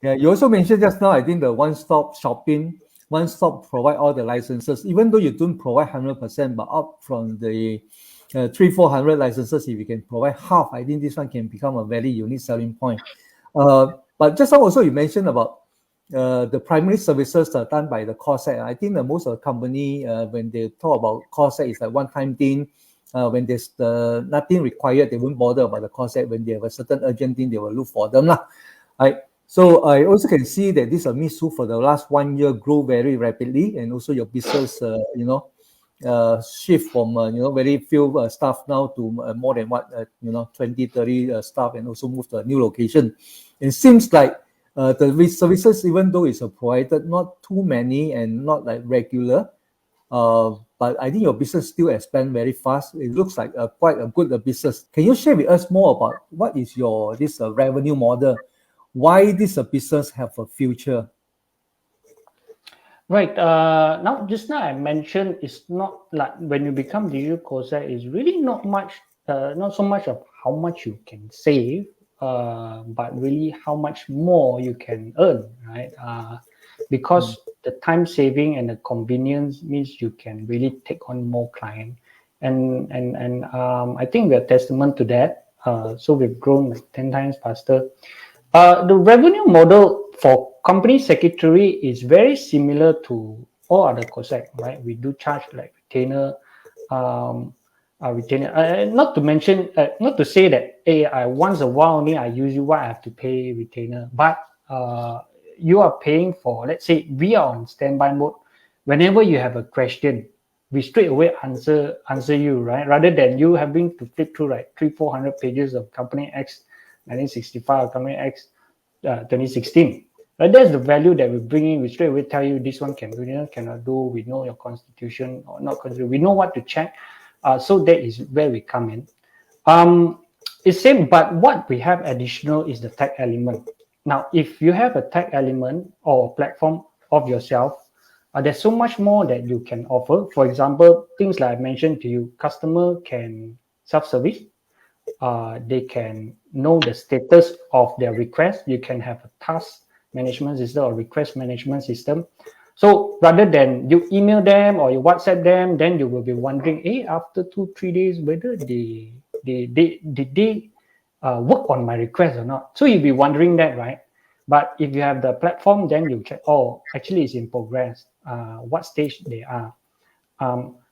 Yeah, you also mentioned just now, I think the one-stop shopping, one-stop provide all the licenses, even though you don't provide 100%, but up from the 400 licenses, if you can provide half, I think this one can become a very unique selling point. But just now also you mentioned about the primary services are done by the call set. I think that most of the company, when they talk about call set, it's like one-time thing. When there's nothing required, they won't bother about the call set. When they have a certain urgent thing, they will look for them. Right? So I also can see that this MISHU for the last 1 year grow very rapidly, and also your business, shift from very few staff now to more than 20, 30 staff, and also move to a new location. It seems like the services, even though it's provided, not too many and not like regular, but I think your business still expand very fast. It looks like quite a good business. Can you share with us more about what is your this revenue model? Why this business have a future? Right. Just now I mentioned it's not like when you become digital courser, it's really not so much of how much you can save, but really how much more you can earn, right? Because the time saving and the convenience means you can really take on more client, and I think we're testament to that. So we've grown like 10 times faster. The revenue model for company secretary is very similar to all other COSEC, right? We do charge like retainer, not to mention, not to say that, hey, I once a while only I use you, why I have to pay retainer, but you are paying for, let's say we are on standby mode. Whenever you have a question, we straight away answer you, right? Rather than you having to flip through like 300-400 pages of Company X 1965 or Company X 2016. Right? That's the value that we bring in. We straight away tell you this one can do, this one cannot do. We know your constitution or not constitution. We know what to check. So that is where we come in. It's same, but what we have additional is the tech element. Now, if you have a tech element or platform of yourself, there's so much more that you can offer. For example, things like I mentioned to you, customer can self-service. They can know the status of their request. You can have a task management system or request management system. So rather than you email them or you WhatsApp them, then you will be wondering, hey, after 2-3 days, whether they work on my request or not. So you'll be wondering that, right? But if you have the platform, then you check, oh, actually it's in progress, what stage they are.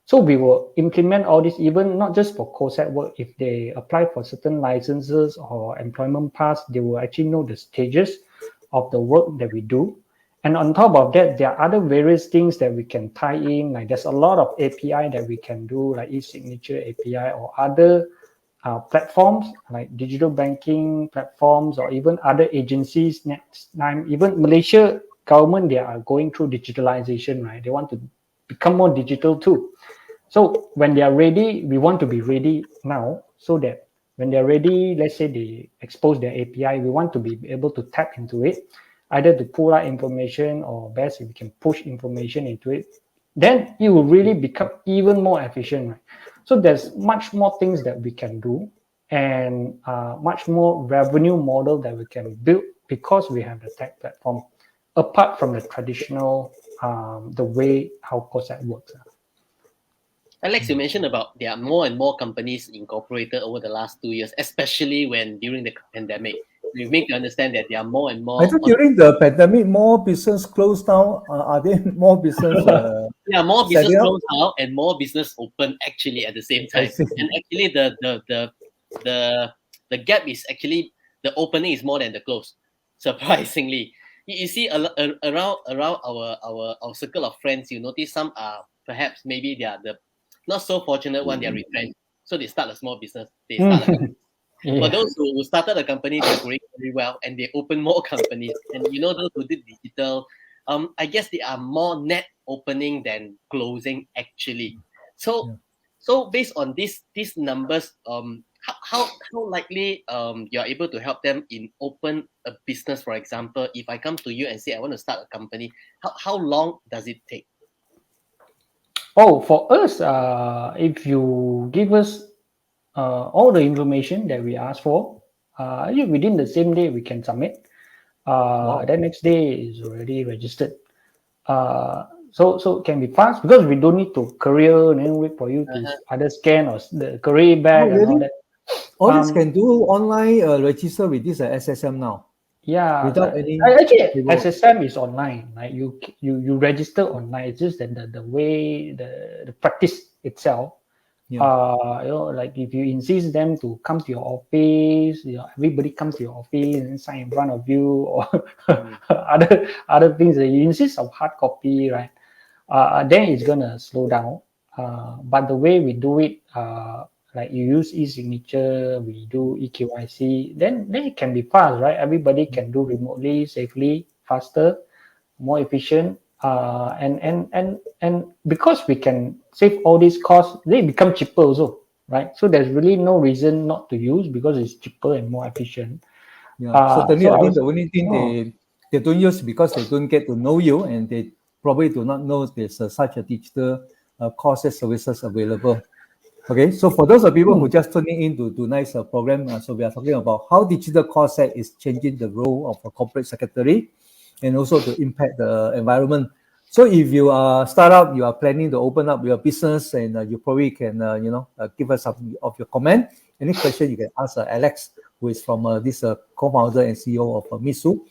So we will implement all this, even not just for COSEC work. If they apply for certain licenses or employment pass, they will actually know the stages of the work that we do. And on top of that, there are other various things that we can tie in. Like there's a lot of API that we can do, like e-signature API or other platforms like digital banking platforms or even other agencies. Next time, even Malaysia government, they are going through digitalization, right? They want to become more digital too. So when they are ready, we want to be ready now so that when they're ready, let's say they expose their API, we want to be able to tap into it, either to pull out information or best if we can push information into it. Then it will really become even more efficient, right? So there's much more things that we can do and much more revenue model that we can build because we have the tech platform, apart from the traditional, the way how COSEC works. Alex, you mentioned about there are more and more companies incorporated over the last 2 years, especially when during the pandemic. We make you understand that there are more and more. I think during the pandemic, more business closed down. Are there more business? Yeah, more business closed down and more business open actually at the same time. And actually, the gap is actually the opening is more than the close. Surprisingly, you see around our circle of friends, you notice some are perhaps maybe they are the not so fortunate one, they are retrenched. So they start a small business. They start a company. Yeah. For those who started a company, they're growing very well and they open more companies. And those who did digital, I guess they are more net opening than closing actually. So based on these numbers, how likely you're able to help them in open a business, for example, if I come to you and say I want to start a company, how long does it take? Oh, for us, if you give us all the information that we ask for, within the same day we can submit. Then next day is already registered. So it can be fast because we don't need to courier and then wait for you to either scan or the courier bag and all really? that. All this can do online register with this SSM now. Yeah, Without any actually paperwork. SSM is online. Like you register online. It's just that the way the practice itself. Like if you insist them to come to your office, everybody comes to your office and sign in front of you, or other things that you insist of hard copy, right? Then it's gonna slow down. But the way we do it, like you use e-signature, we do eKYC, then it can be fast, right? Everybody can do remotely, safely, faster, more efficient. And because we can save all these costs, they become cheaper also, right? So there's really no reason not to use because it's cheaper and more efficient. Certainly, I think the only thing Oh. they don't use because they don't get to know you, and they probably do not know there's such a digital courses services available. Okay, so for those of people who just tuning in to tonight's program, so we are talking about how digital course set is changing the role of a corporate secretary, and also to impact the environment. So if you are a startup, you are planning to open up your business, and you probably can give us some of your comment. Any question you can ask Alex, who is from this co-founder and CEO of MISHU.